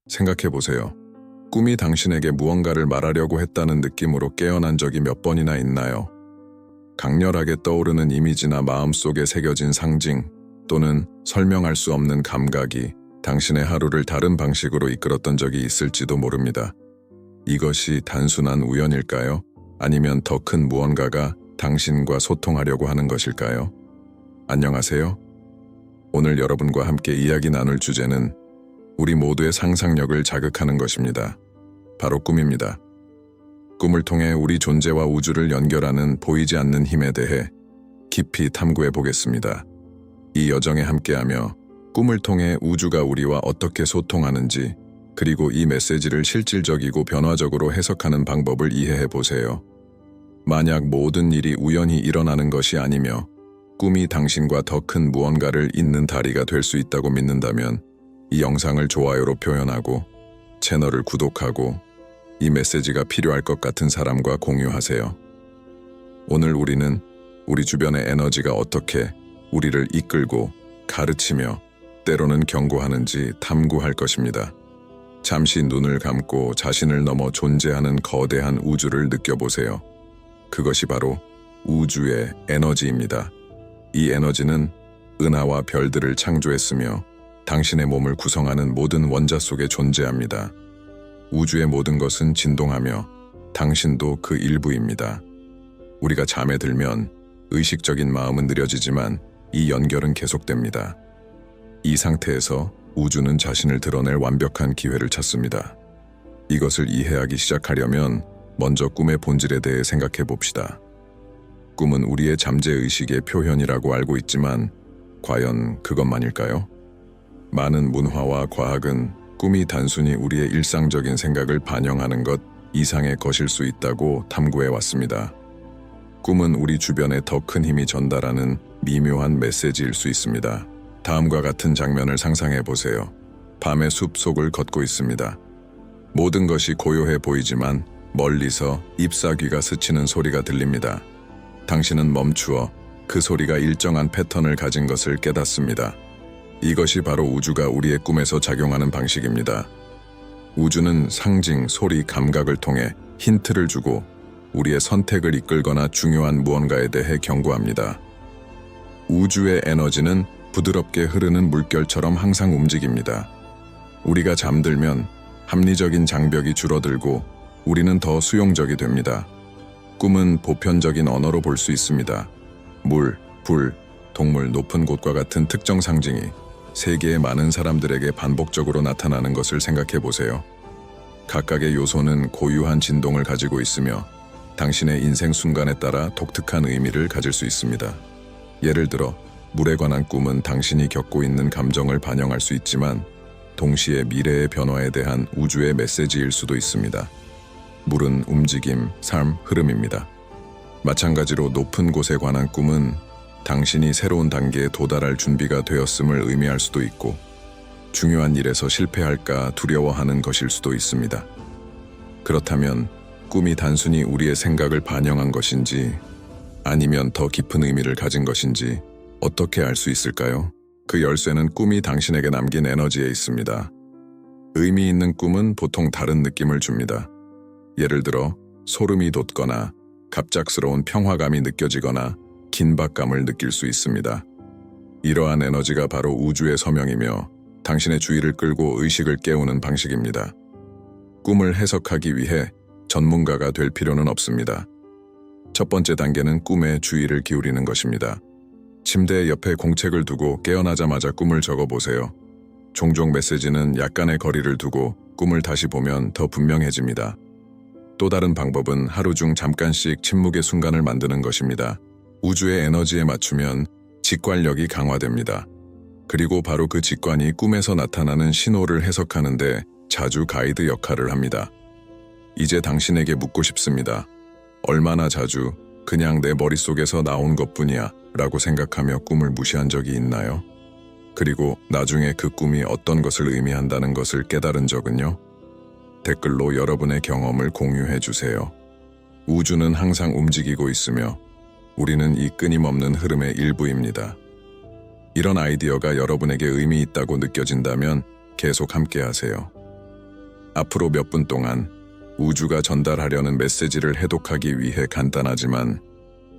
생각해 보세요. 꿈이 당신에게 무언가를 말하려고 했다는 느낌으로 깨어난 적이 몇 번이나 있나요? 강렬하게 떠오르는 이미지나 마음속에 새겨진 상징 또는 설명할 수 없는 감각이 당신의 하루를 다른 방식으로 이끌었던 적이 있을지도 모릅니다. 이것이 단순한 우연일까요? 아니면 더 큰 무언가가 당신과 소통하려고 하는 것일까요? 안녕하세요. 오늘 여러분과 함께 이야기 나눌 주제는 우리 모두의 상상력을 자극하는 것입니다. 바로 꿈입니다. 꿈을 통해 우리 존재와 우주를 연결하는 보이지 않는 힘에 대해 깊이 탐구해 보겠습니다. 이 여정에 함께하며 꿈을 통해 우주가 우리와 어떻게 소통하는지, 그리고 이 메시지를 실질적이고 변화적으로 해석하는 방법을 이해해 보세요. 만약 모든 일이 우연히 일어나는 것이 아니며 꿈이 당신과 더 큰 무언가를 잇는 다리가 될 수 있다고 믿는다면 이 영상을 좋아요로 표현하고 채널을 구독하고 이 메시지가 필요할 것 같은 사람과 공유하세요. 오늘 우리는 우리 주변의 에너지가 어떻게 우리를 이끌고 가르치며 때로는 경고하는지 탐구할 것입니다. 잠시 눈을 감고 자신을 넘어 존재하는 거대한 우주를 느껴보세요. 그것이 바로 우주의 에너지입니다. 이 에너지는 은하와 별들을 창조했으며 당신의 몸을 구성하는 모든 원자 속에 존재합니다. 우주의 모든 것은 진동하며 당신도 그 일부입니다. 우리가 잠에 들면 의식적인 마음은 느려지지만 이 연결은 계속됩니다. 이 상태에서 우주는 자신을 드러낼 완벽한 기회를 찾습니다. 이것을 이해하기 시작하려면 먼저 꿈의 본질에 대해 생각해 봅시다. 꿈은 우리의 잠재의식의 표현이라고 알고 있지만 과연 그것만일까요? 많은 문화와 과학은 꿈이 단순히 우리의 일상적인 생각을 반영하는 것 이상의 것일 수 있다고 탐구해 왔습니다. 꿈은 우리 주변에 더 큰 힘이 전달하는 미묘한 메시지일 수 있습니다. 다음과 같은 장면을 상상해 보세요. 밤의 숲 속을 걷고 있습니다. 모든 것이 고요해 보이지만 멀리서 잎사귀가 스치는 소리가 들립니다. 당신은 멈추어 그 소리가 일정한 패턴을 가진 것을 깨닫습니다. 이것이 바로 우주가 우리의 꿈에서 작용하는 방식입니다. 우주는 상징, 소리, 감각을 통해 힌트를 주고 우리의 선택을 이끌거나 중요한 무언가에 대해 경고합니다. 우주의 에너지는 부드럽게 흐르는 물결처럼 항상 움직입니다. 우리가 잠들면 합리적인 장벽이 줄어들고 우리는 더 수용적이 됩니다. 꿈은 보편적인 언어로 볼 수 있습니다. 물, 불, 동물, 높은 곳과 같은 특정 상징이 세계의 많은 사람들에게 반복적으로 나타나는 것을 생각해 보세요. 각각의 요소는 고유한 진동을 가지고 있으며 당신의 인생 순간에 따라 독특한 의미를 가질 수 있습니다. 예를 들어 물에 관한 꿈은 당신이 겪고 있는 감정을 반영할 수 있지만 동시에 미래의 변화에 대한 우주의 메시지일 수도 있습니다. 물은 움직임, 삶, 흐름입니다. 마찬가지로 높은 곳에 관한 꿈은 당신이 새로운 단계에 도달할 준비가 되었음을 의미할 수도 있고 중요한 일에서 실패할까 두려워하는 것일 수도 있습니다. 그렇다면 꿈이 단순히 우리의 생각을 반영한 것인지 아니면 더 깊은 의미를 가진 것인지 어떻게 알 수 있을까요? 그 열쇠는 꿈이 당신에게 남긴 에너지에 있습니다. 의미 있는 꿈은 보통 다른 느낌을 줍니다. 예를 들어 소름이 돋거나 갑작스러운 평화감이 느껴지거나 긴박감을 느낄 수 있습니다. 이러한 에너지가 바로 우주의 서명이며 당신의 주의를 끌고 의식을 깨우는 방식입니다. 꿈을 해석하기 위해 전문가가 될 필요는 없습니다. 첫 번째 단계는 꿈에 주의를 기울이는 것입니다. 침대 옆에 공책을 두고 깨어나자마자 꿈을 적어보세요. 종종 메시지는 약간의 거리를 두고 꿈을 다시 보면 더 분명해집니다. 또 다른 방법은 하루 중 잠깐씩 침묵의 순간을 만드는 것입니다. 우주의 에너지에 맞추면 직관력이 강화됩니다. 그리고 바로 그 직관이 꿈에서 나타나는 신호를 해석하는데 자주 가이드 역할을 합니다. 이제 당신에게 묻고 싶습니다. 얼마나 자주 그냥 내 머릿속에서 나온 것뿐이야 라고 생각하며 꿈을 무시한 적이 있나요? 그리고 나중에 그 꿈이 어떤 것을 의미한다는 것을 깨달은 적은요? 댓글로 여러분의 경험을 공유해 주세요. 우주는 항상 움직이고 있으며 우리는 이 끊임없는 흐름의 일부입니다. 이런 아이디어가 여러분에게 의미 있다고 느껴진다면 계속 함께 하세요. 앞으로 몇 분 동안 우주가 전달하려는 메시지를 해독하기 위해 간단하지만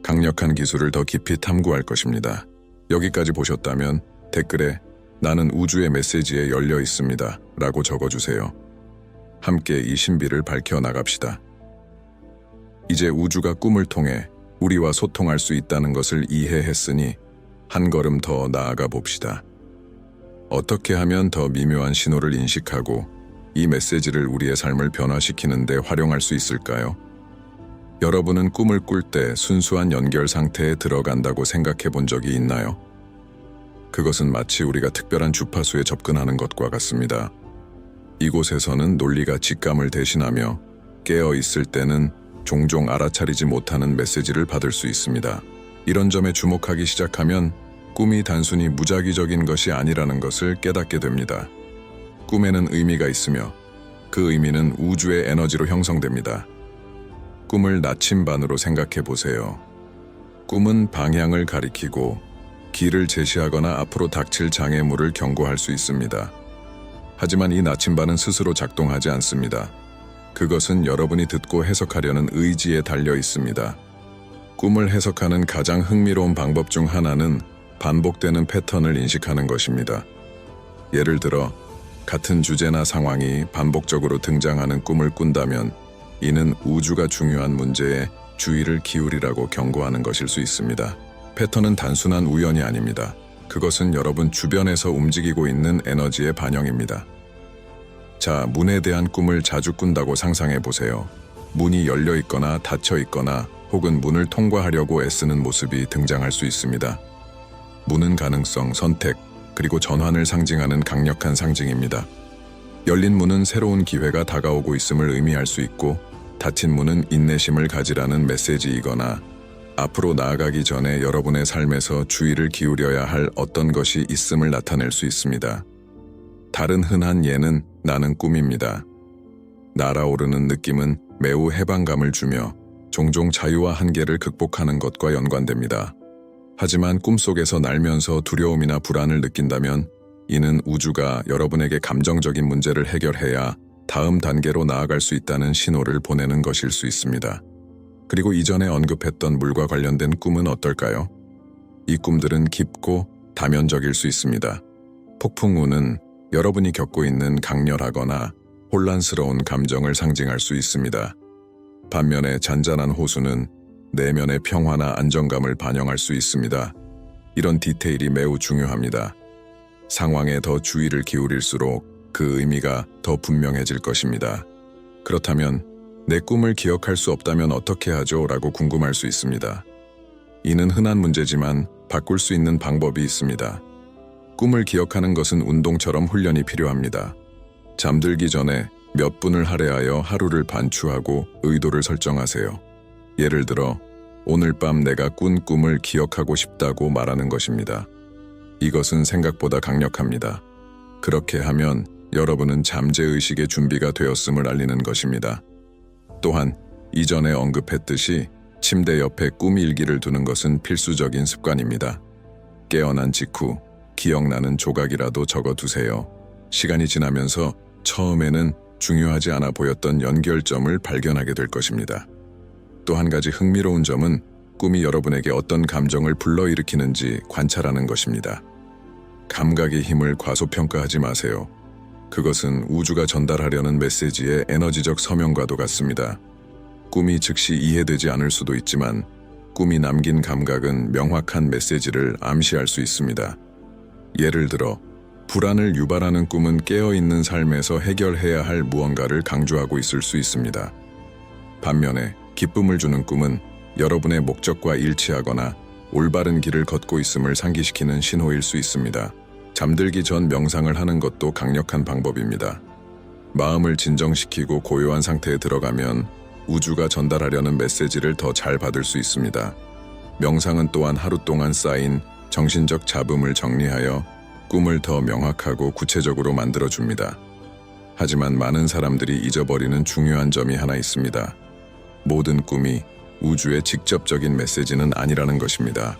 강력한 기술을 더 깊이 탐구할 것입니다. 여기까지 보셨다면 댓글에 나는 우주의 메시지에 열려 있습니다 라고 적어주세요. 함께 이 신비를 밝혀나갑시다. 이제 우주가 꿈을 통해 우리와 소통할 수 있다는 것을 이해했으니 한 걸음 더 나아가 봅시다. 어떻게 하면 더 미묘한 신호를 인식하고 이 메시지를 우리의 삶을 변화시키는 데 활용할 수 있을까요? 여러분은 꿈을 꿀 때 순수한 연결 상태에 들어간다고 생각해 본 적이 있나요? 그것은 마치 우리가 특별한 주파수에 접근하는 것과 같습니다. 이곳에서는 논리가 직감을 대신하며 깨어 있을 때는 종종 알아차리지 못하는 메시지를 받을 수 있습니다. 이런 점에 주목하기 시작하면 꿈이 단순히 무작위적인 것이 아니라는 것을 깨닫게 됩니다. 꿈에는 의미가 있으며 그 의미는 우주의 에너지로 형성됩니다. 꿈을 나침반으로 생각해 보세요. 꿈은 방향을 가리키고 길을 제시하거나 앞으로 닥칠 장애물을 경고할 수 있습니다. 하지만 이 나침반은 스스로 작동하지 않습니다. 그것은 여러분이 듣고 해석하려는 의지에 달려 있습니다. 꿈을 해석하는 가장 흥미로운 방법 중 하나는 반복되는 패턴을 인식하는 것입니다. 예를 들어 같은 주제나 상황이 반복적으로 등장하는 꿈을 꾼다면 이는 우주가 중요한 문제에 주의를 기울이라고 경고하는 것일 수 있습니다. 패턴은 단순한 우연이 아닙니다. 그것은 여러분 주변에서 움직이고 있는 에너지의 반영입니다. 자, 문에 대한 꿈을 자주 꾼다고 상상해 보세요. 문이 열려 있거나 닫혀 있거나 혹은 문을 통과하려고 애쓰는 모습이 등장할 수 있습니다. 문은 가능성, 선택, 그리고 전환을 상징하는 강력한 상징입니다. 열린 문은 새로운 기회가 다가오고 있음을 의미할 수 있고, 닫힌 문은 인내심을 가지라는 메시지이거나 앞으로 나아가기 전에 여러분의 삶에서 주의를 기울여야 할 어떤 것이 있음을 나타낼 수 있습니다. 다른 흔한 예는 나는 꿈입니다. 날아오르는 느낌은 매우 해방감을 주며 종종 자유와 한계를 극복하는 것과 연관됩니다. 하지만 꿈속에서 날면서 두려움이나 불안을 느낀다면 이는 우주가 여러분에게 감정적인 문제를 해결해야 다음 단계로 나아갈 수 있다는 신호를 보내는 것일 수 있습니다. 그리고 이전에 언급했던 물과 관련된 꿈은 어떨까요? 이 꿈들은 깊고 다면적일 수 있습니다. 폭풍우는 여러분이 겪고 있는 강렬하거나 혼란스러운 감정을 상징할 수 있습니다. 반면에 잔잔한 호수는 내면의 평화나 안정감을 반영할 수 있습니다. 이런 디테일이 매우 중요합니다. 상황에 더 주의를 기울일수록 그 의미가 더 분명해질 것입니다. 그렇다면 내 꿈을 기억할 수 없다면 어떻게 하죠? 라고 궁금할 수 있습니다. 이는 흔한 문제지만 바꿀 수 있는 방법이 있습니다. 꿈을 기억하는 것은 운동처럼 훈련이 필요합니다. 잠들기 전에 몇 분을 할애하여 하루를 반추하고 의도를 설정하세요. 예를 들어 오늘 밤 내가 꾼 꿈을 기억하고 싶다고 말하는 것입니다. 이것은 생각보다 강력합니다. 그렇게 하면 여러분은 잠재의식의 준비가 되었음을 알리는 것입니다. 또한 이전에 언급했듯이 침대 옆에 꿈 일기를 두는 것은 필수적인 습관입니다. 깨어난 직후 기억나는 조각이라도 적어두세요. 시간이 지나면서 처음에는 중요하지 않아 보였던 연결점을 발견하게 될 것입니다. 또 한 가지 흥미로운 점은 꿈이 여러분에게 어떤 감정을 불러일으키는지 관찰하는 것입니다. 감각의 힘을 과소평가하지 마세요. 그것은 우주가 전달하려는 메시지의 에너지적 서명과도 같습니다. 꿈이 즉시 이해되지 않을 수도 있지만 꿈이 남긴 감각은 명확한 메시지를 암시할 수 있습니다. 예를 들어 불안을 유발하는 꿈은 깨어있는 삶에서 해결해야 할 무언가를 강조하고 있을 수 있습니다. 반면에 기쁨을 주는 꿈은 여러분의 목적과 일치하거나 올바른 길을 걷고 있음을 상기시키는 신호일 수 있습니다. 잠들기 전 명상을 하는 것도 강력한 방법입니다. 마음을 진정시키고 고요한 상태에 들어가면 우주가 전달하려는 메시지를 더 잘 받을 수 있습니다. 명상은 또한 하루 동안 쌓인 정신적 잡음을 정리하여 꿈을 더 명확하고 구체적으로 만들어줍니다. 하지만 많은 사람들이 잊어버리는 중요한 점이 하나 있습니다. 모든 꿈이 우주의 직접적인 메시지는 아니라는 것입니다.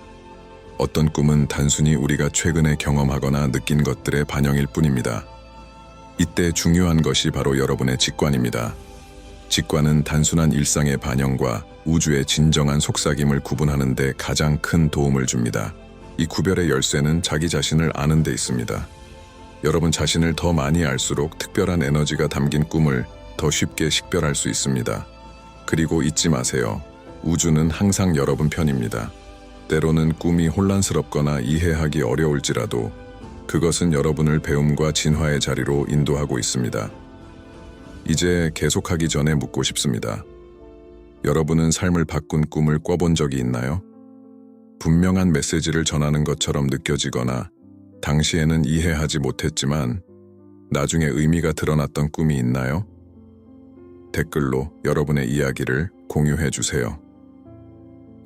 어떤 꿈은 단순히 우리가 최근에 경험하거나 느낀 것들의 반영일 뿐입니다. 이때 중요한 것이 바로 여러분의 직관입니다. 직관은 단순한 일상의 반영과 우주의 진정한 속삭임을 구분하는 데 가장 큰 도움을 줍니다. 이 구별의 열쇠는 자기 자신을 아는 데 있습니다. 여러분 자신을 더 많이 알수록 특별한 에너지가 담긴 꿈을 더 쉽게 식별할 수 있습니다. 그리고 잊지 마세요. 우주는 항상 여러분 편입니다. 때로는 꿈이 혼란스럽거나 이해하기 어려울지라도 그것은 여러분을 배움과 진화의 자리로 인도하고 있습니다. 이제 계속하기 전에 묻고 싶습니다. 여러분은 삶을 바꾼 꿈을 꿔본 적이 있나요? 분명한 메시지를 전하는 것처럼 느껴지거나 당시에는 이해하지 못했지만 나중에 의미가 드러났던 꿈이 있나요? 댓글로 여러분의 이야기를 공유해 주세요.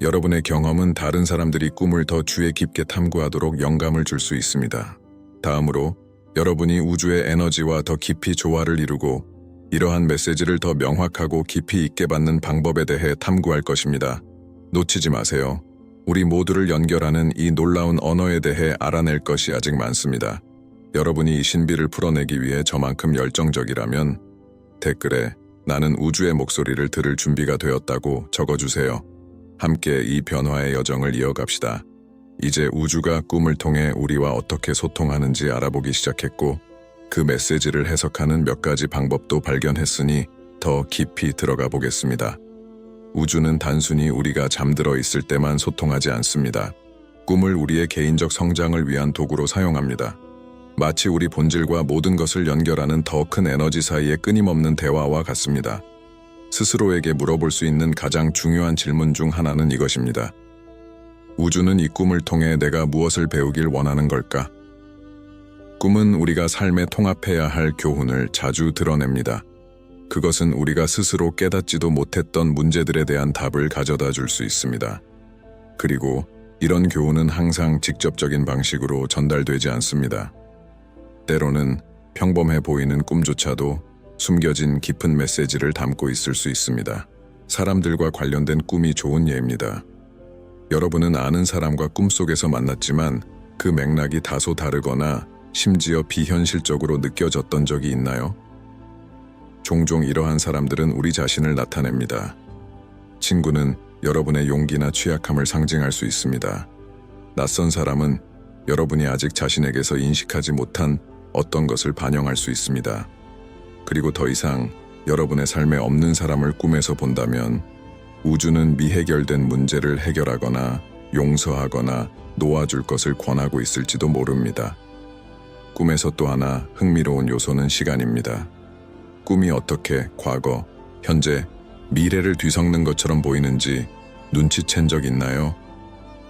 여러분의 경험은 다른 사람들이 꿈을 더 주의 깊게 탐구하도록 영감을 줄 수 있습니다. 다음으로 여러분이 우주의 에너지와 더 깊이 조화를 이루고 이러한 메시지를 더 명확하고 깊이 있게 받는 방법에 대해 탐구할 것입니다. 놓치지 마세요. 우리 모두를 연결하는 이 놀라운 언어에 대해 알아낼 것이 아직 많습니다. 여러분이 이 신비를 풀어내기 위해 저만큼 열정적이라면 댓글에 나는 우주의 목소리를 들을 준비가 되었다고 적어주세요. 함께 이 변화의 여정을 이어갑시다. 이제 우주가 꿈을 통해 우리와 어떻게 소통하는지 알아보기 시작했고 그 메시지를 해석하는 몇 가지 방법도 발견했으니 더 깊이 들어가 보겠습니다. 우주는 단순히 우리가 잠들어 있을 때만 소통하지 않습니다. 꿈을 우리의 개인적 성장을 위한 도구로 사용합니다. 마치 우리 본질과 모든 것을 연결하는 더 큰 에너지 사이의 끊임없는 대화와 같습니다. 스스로에게 물어볼 수 있는 가장 중요한 질문 중 하나는 이것입니다. 우주는 이 꿈을 통해 내가 무엇을 배우길 원하는 걸까? 꿈은 우리가 삶에 통합해야 할 교훈을 자주 드러냅니다. 그것은 우리가 스스로 깨닫지도 못했던 문제들에 대한 답을 가져다 줄 수 있습니다. 그리고 이런 교훈은 항상 직접적인 방식으로 전달되지 않습니다. 때로는 평범해 보이는 꿈조차도 숨겨진 깊은 메시지를 담고 있을 수 있습니다. 사람들과 관련된 꿈이 좋은 예입니다. 여러분은 아는 사람과 꿈속에서 만났지만 그 맥락이 다소 다르거나 심지어 비현실적으로 느껴졌던 적이 있나요? 종종 이러한 사람들은 우리 자신을 나타냅니다. 친구는 여러분의 용기나 취약함을 상징할 수 있습니다. 낯선 사람은 여러분이 아직 자신에게서 인식하지 못한 어떤 것을 반영할 수 있습니다. 그리고 더 이상 여러분의 삶에 없는 사람을 꿈에서 본다면 우주는 미해결된 문제를 해결하거나 용서하거나 놓아줄 것을 권하고 있을지도 모릅니다. 꿈에서 또 하나 흥미로운 요소는 시간입니다. 꿈이 어떻게 과거, 현재, 미래를 뒤섞는 것처럼 보이는지 눈치챈 적 있나요?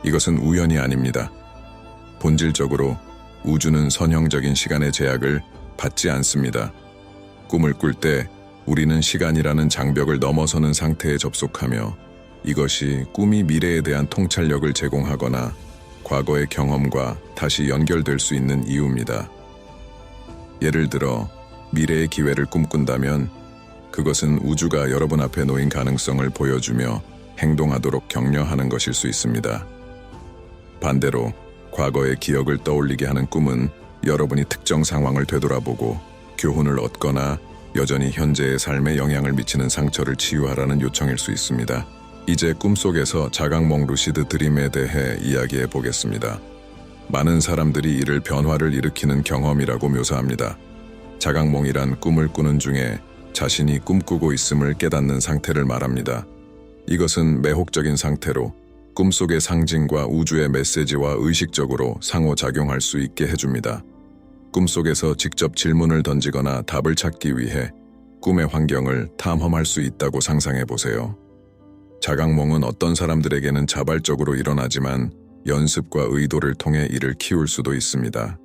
이것은 우연이 아닙니다. 본질적으로 우주는 선형적인 시간의 제약을 받지 않습니다. 꿈을 꿀 때 우리는 시간이라는 장벽을 넘어서는 상태에 접속하며 이것이 꿈이 미래에 대한 통찰력을 제공하거나 과거의 경험과 다시 연결될 수 있는 이유입니다. 예를 들어 미래의 기회를 꿈꾼다면 그것은 우주가 여러분 앞에 놓인 가능성을 보여주며 행동하도록 격려하는 것일 수 있습니다. 반대로 과거의 기억을 떠올리게 하는 꿈은 여러분이 특정 상황을 되돌아보고 교훈을 얻거나 여전히 현재의 삶에 영향을 미치는 상처를 치유하라는 요청일 수 있습니다. 이제 꿈속에서 자각몽 루시드 드림에 대해 이야기해 보겠습니다. 많은 사람들이 이를 변화를 일으키는 경험이라고 묘사합니다. 자각몽이란 꿈을 꾸는 중에 자신이 꿈꾸고 있음을 깨닫는 상태를 말합니다. 이것은 매혹적인 상태로 꿈속의 상징과 우주의 메시지와 의식적으로 상호작용할 수 있게 해줍니다. 꿈속에서 직접 질문을 던지거나 답을 찾기 위해 꿈의 환경을 탐험할 수 있다고 상상해 보세요. 자각몽은 어떤 사람들에게는 자발적으로 일어나지만 연습과 의도를 통해 이를 키울 수도 있습니다.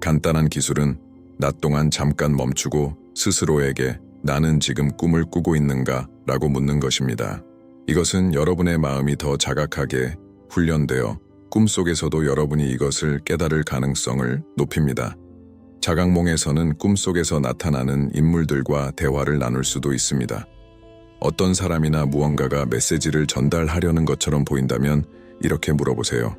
간단한 기술은 낮 동안 잠깐 멈추고 스스로에게 나는 지금 꿈을 꾸고 있는가? 라고 묻는 것입니다. 이것은 여러분의 마음이 더 자각하게 훈련되어 꿈속에서도 여러분이 이것을 깨달을 가능성을 높입니다. 자각몽에서는 꿈속에서 나타나는 인물들과 대화를 나눌 수도 있습니다. 어떤 사람이나 무언가가 메시지를 전달하려는 것처럼 보인다면 이렇게 물어보세요.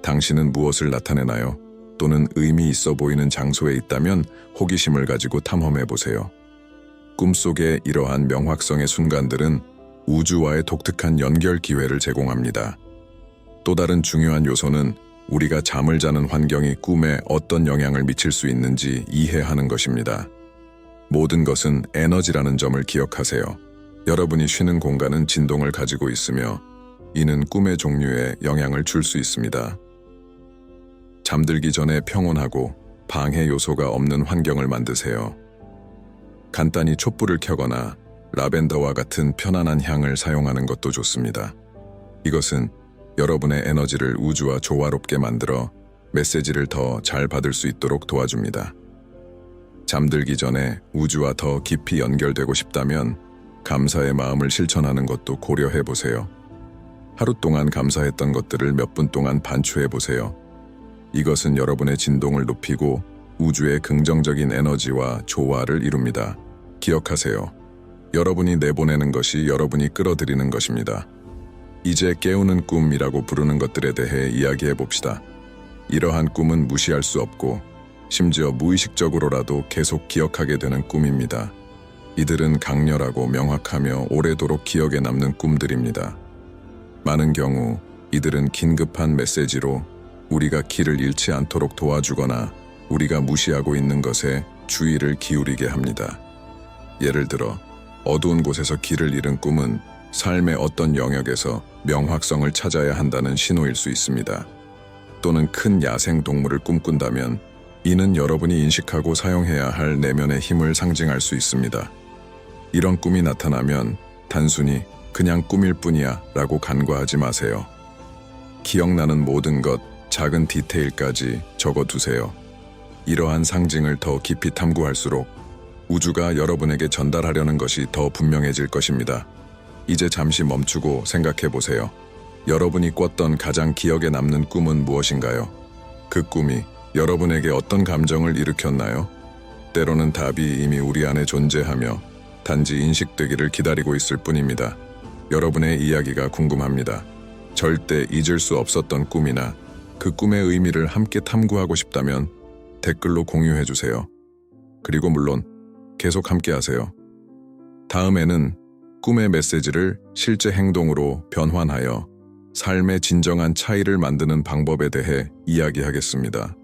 당신은 무엇을 나타내나요? 또는 의미 있어 보이는 장소에 있다면 호기심을 가지고 탐험해 보세요. 꿈속의 이러한 명확성의 순간들은 우주와의 독특한 연결 기회를 제공합니다. 또 다른 중요한 요소는 우리가 잠을 자는 환경이 꿈에 어떤 영향을 미칠 수 있는지 이해하는 것입니다. 모든 것은 에너지라는 점을 기억하세요. 여러분이 쉬는 공간은 진동을 가지고 있으며 이는 꿈의 종류에 영향을 줄 수 있습니다. 잠들기 전에 평온하고 방해 요소가 없는 환경을 만드세요. 간단히 촛불을 켜거나 라벤더와 같은 편안한 향을 사용하는 것도 좋습니다. 이것은 여러분의 에너지를 우주와 조화롭게 만들어 메시지를 더 잘 받을 수 있도록 도와줍니다. 잠들기 전에 우주와 더 깊이 연결되고 싶다면 감사의 마음을 실천하는 것도 고려해 보세요. 하루 동안 감사했던 것들을 몇 분 동안 반추해 보세요. 이것은 여러분의 진동을 높이고 우주의 긍정적인 에너지와 조화를 이룹니다. 기억하세요. 여러분이 내보내는 것이 여러분이 끌어들이는 것입니다. 이제 깨우는 꿈이라고 부르는 것들에 대해 이야기해 봅시다. 이러한 꿈은 무시할 수 없고 심지어 무의식적으로라도 계속 기억하게 되는 꿈입니다. 이들은 강렬하고 명확하며 오래도록 기억에 남는 꿈들입니다. 많은 경우 이들은 긴급한 메시지로 우리가 길을 잃지 않도록 도와주거나 우리가 무시하고 있는 것에 주의를 기울이게 합니다. 예를 들어 어두운 곳에서 길을 잃은 꿈은 삶의 어떤 영역에서 명확성을 찾아야 한다는 신호일 수 있습니다. 또는 큰 야생 동물을 꿈꾼다면 이는 여러분이 인식하고 사용해야 할 내면의 힘을 상징할 수 있습니다. 이런 꿈이 나타나면 단순히 그냥 꿈일 뿐이야 라고 간과하지 마세요. 기억나는 모든 것, 작은 디테일까지 적어두세요. 이러한 상징을 더 깊이 탐구할수록 우주가 여러분에게 전달하려는 것이 더 분명해질 것입니다. 이제 잠시 멈추고 생각해 보세요. 여러분이 꿨던 가장 기억에 남는 꿈은 무엇인가요? 그 꿈이 여러분에게 어떤 감정을 일으켰나요? 때로는 답이 이미 우리 안에 존재하며 단지 인식되기를 기다리고 있을 뿐입니다. 여러분의 이야기가 궁금합니다. 절대 잊을 수 없었던 꿈이나 그 꿈의 의미를 함께 탐구하고 싶다면 댓글로 공유해 주세요. 그리고 물론 계속 함께 하세요. 다음에는 꿈의 메시지를 실제 행동으로 변환하여 삶의 진정한 차이를 만드는 방법에 대해 이야기하겠습니다.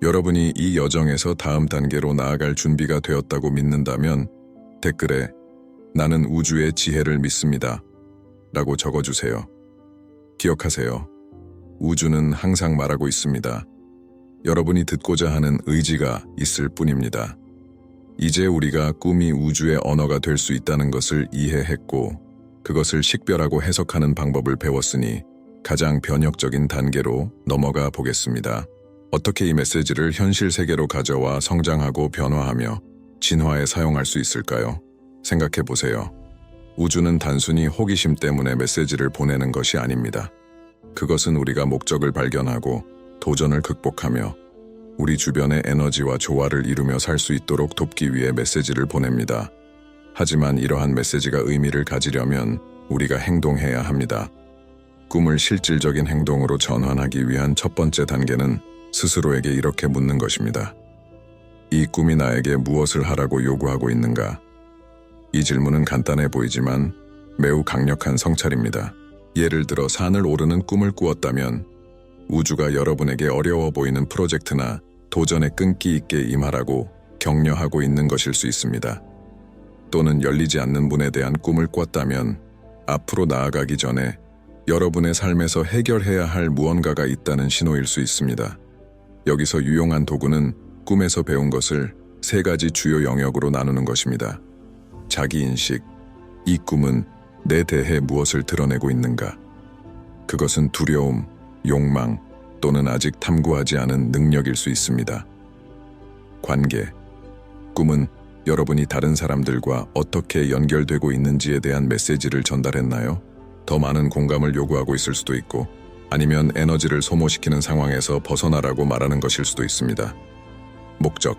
여러분이 이 여정에서 다음 단계로 나아갈 준비가 되었다고 믿는다면 댓글에 나는 우주의 지혜를 믿습니다 라고 적어주세요. 기억하세요. 우주는 항상 말하고 있습니다. 여러분이 듣고자 하는 의지가 있을 뿐입니다. 이제 우리가 꿈이 우주의 언어가 될 수 있다는 것을 이해했고 그것을 식별하고 해석하는 방법을 배웠으니 가장 변혁적인 단계로 넘어가 보겠습니다. 어떻게 이 메시지를 현실 세계로 가져와 성장하고 변화하며 진화에 사용할 수 있을까요? 생각해 보세요. 우주는 단순히 호기심 때문에 메시지를 보내는 것이 아닙니다. 그것은 우리가 목적을 발견하고 도전을 극복하며 우리 주변의 에너지와 조화를 이루며 살 수 있도록 돕기 위해 메시지를 보냅니다. 하지만 이러한 메시지가 의미를 가지려면 우리가 행동해야 합니다. 꿈을 실질적인 행동으로 전환하기 위한 첫 번째 단계는 스스로에게 이렇게 묻는 것입니다. 이 꿈이 나에게 무엇을 하라고 요구하고 있는가? 이 질문은 간단해 보이지만 매우 강력한 성찰입니다. 예를 들어 산을 오르는 꿈을 꾸었다면 우주가 여러분에게 어려워 보이는 프로젝트나 도전에 끈기 있게 임하라고 격려하고 있는 것일 수 있습니다. 또는 열리지 않는 문에 대한 꿈을 꿨다면 앞으로 나아가기 전에 여러분의 삶에서 해결해야 할 무언가가 있다는 신호일 수 있습니다. 여기서 유용한 도구는 꿈에서 배운 것을 3가지 주요 영역으로 나누는 것입니다. 자기인식, 이 꿈은 내 대해 무엇을 드러내고 있는가? 그것은 두려움, 욕망 또는 아직 탐구하지 않은 능력일 수 있습니다. 관계, 꿈은 여러분이 다른 사람들과 어떻게 연결되고 있는지에 대한 메시지를 전달했나요? 더 많은 공감을 요구하고 있을 수도 있고 아니면 에너지를 소모시키는 상황에서 벗어나라고 말하는 것일 수도 있습니다. 목적,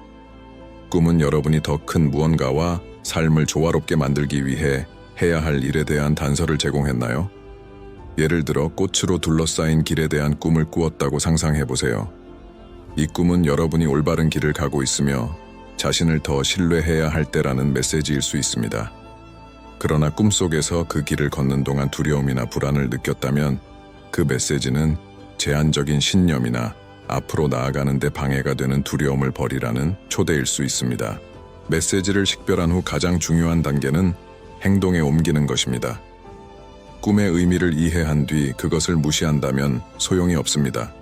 꿈은 여러분이 더 큰 무언가와 삶을 조화롭게 만들기 위해 해야 할 일에 대한 단서를 제공했나요? 예를 들어 꽃으로 둘러싸인 길에 대한 꿈을 꾸었다고 상상해보세요. 이 꿈은 여러분이 올바른 길을 가고 있으며 자신을 더 신뢰해야 할 때라는 메시지일 수 있습니다. 그러나 꿈속에서 그 길을 걷는 동안 두려움이나 불안을 느꼈다면 그 메시지는 제한적인 신념이나 앞으로 나아가는 데 방해가 되는 두려움을 버리라는 초대일 수 있습니다. 메시지를 식별한 후 가장 중요한 단계는 행동에 옮기는 것입니다. 꿈의 의미를 이해한 뒤 그것을 무시한다면 소용이 없습니다.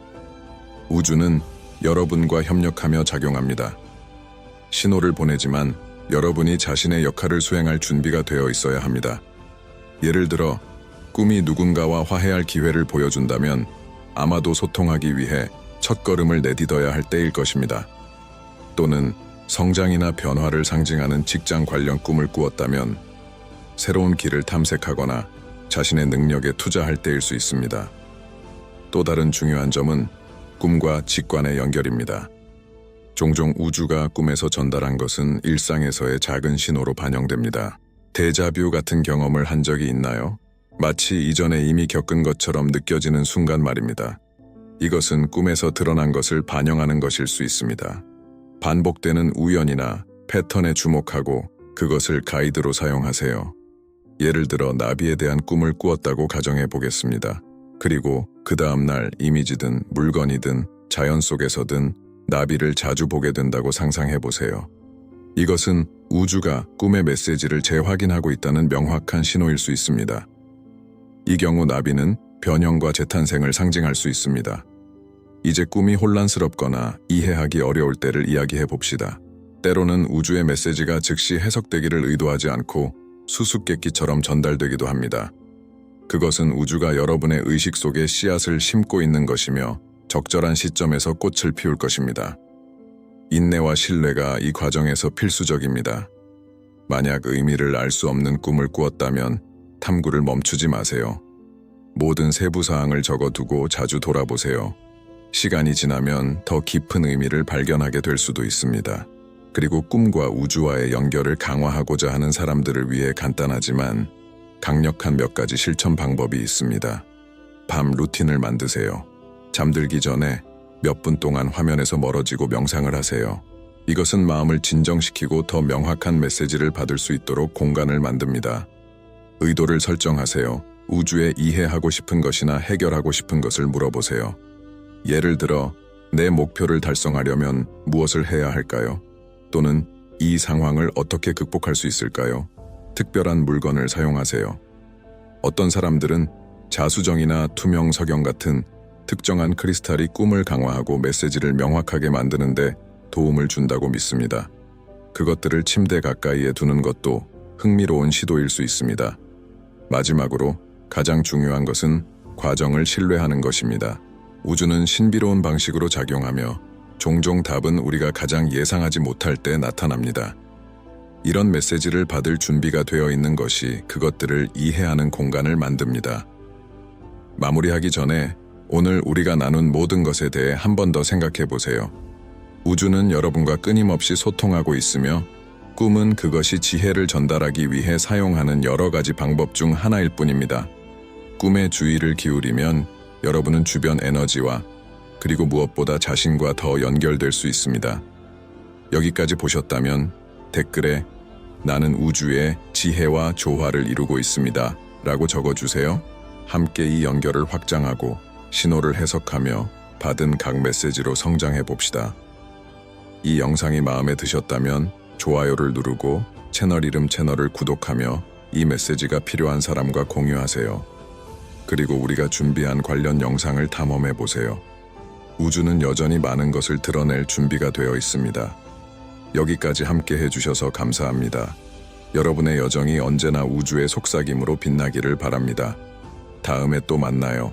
우주는 여러분과 협력하며 작용합니다. 신호를 보내지만 여러분이 자신의 역할을 수행할 준비가 되어 있어야 합니다. 예를 들어 꿈이 누군가와 화해할 기회를 보여준다면 아마도 소통하기 위해 첫걸음을 내딛어야 할 때일 것입니다. 또는 성장이나 변화를 상징하는 직장 관련 꿈을 꾸었다면 새로운 길을 탐색하거나 자신의 능력에 투자할 때일 수 있습니다. 또 다른 중요한 점은 꿈과 직관의 연결입니다. 종종 우주가 꿈에서 전달한 것은 일상에서의 작은 신호로 반영됩니다. 데자뷰 같은 경험을 한 적이 있나요? 마치 이전에 이미 겪은 것처럼 느껴지는 순간 말입니다. 이것은 꿈에서 드러난 것을 반영하는 것일 수 있습니다. 반복되는 우연이나 패턴에 주목하고 그것을 가이드로 사용하세요. 예를 들어 나비에 대한 꿈을 꾸었다고 가정해 보겠습니다. 그리고 그 다음 날 이미지든 물건이든 자연 속에서든 나비를 자주 보게 된다고 상상해 보세요. 이것은 우주가 꿈의 메시지를 재확인하고 있다는 명확한 신호일 수 있습니다. 이 경우 나비는 변형과 재탄생을 상징할 수 있습니다. 이제 꿈이 혼란스럽거나 이해하기 어려울 때를 이야기해 봅시다. 때로는 우주의 메시지가 즉시 해석되기를 의도하지 않고 수수께끼처럼 전달되기도 합니다. 그것은 우주가 여러분의 의식 속에 씨앗을 심고 있는 것이며 적절한 시점에서 꽃을 피울 것입니다. 인내와 신뢰가 이 과정에서 필수적입니다. 만약 의미를 알 수 없는 꿈을 꾸었다면 탐구를 멈추지 마세요. 모든 세부 사항을 적어두고 자주 돌아보세요. 시간이 지나면 더 깊은 의미를 발견하게 될 수도 있습니다. 그리고 꿈과 우주와의 연결을 강화하고자 하는 사람들을 위해 간단하지만 강력한 몇 가지 실천 방법이 있습니다. 밤 루틴을 만드세요. 잠들기 전에 몇 분 동안 화면에서 멀어지고 명상을 하세요. 이것은 마음을 진정시키고 더 명확한 메시지를 받을 수 있도록 공간을 만듭니다. 의도를 설정하세요. 우주에 이해하고 싶은 것이나 해결하고 싶은 것을 물어보세요. 예를 들어, 내 목표를 달성하려면 무엇을 해야 할까요? 또는 이 상황을 어떻게 극복할 수 있을까요? 특별한 물건을 사용하세요. 어떤 사람들은 자수정이나 투명 석영 같은 특정한 크리스탈이 꿈을 강화하고 메시지를 명확하게 만드는데 도움을 준다고 믿습니다. 그것들을 침대 가까이에 두는 것도 흥미로운 시도일 수 있습니다. 마지막으로 가장 중요한 것은 과정을 신뢰하는 것입니다. 우주는 신비로운 방식으로 작용하며 종종 답은 우리가 가장 예상하지 못할 때 나타납니다. 이런 메시지를 받을 준비가 되어 있는 것이 그것들을 이해하는 공간을 만듭니다. 마무리하기 전에 오늘 우리가 나눈 모든 것에 대해 한 번 더 생각해 보세요. 우주는 여러분과 끊임없이 소통하고 있으며 꿈은 그것이 지혜를 전달하기 위해 사용하는 여러 가지 방법 중 하나일 뿐입니다. 꿈에 주의를 기울이면 여러분은 주변 에너지와 그리고 무엇보다 자신과 더 연결될 수 있습니다. 여기까지 보셨다면 댓글에 나는 우주의 지혜와 조화를 이루고 있습니다 라고 적어주세요. 함께 이 연결을 확장하고 신호를 해석하며 받은 각 메시지로 성장해 봅시다. 이 영상이 마음에 드셨다면 좋아요를 누르고 채널 이름 채널을 구독하며 이 메시지가 필요한 사람과 공유하세요. 그리고 우리가 준비한 관련 영상을 탐험해 보세요. 우주는 여전히 많은 것을 드러낼 준비가 되어 있습니다. 여기까지 함께 해주셔서 감사합니다. 여러분의 여정이 언제나 우주의 속삭임으로 빛나기를 바랍니다. 다음에 또 만나요.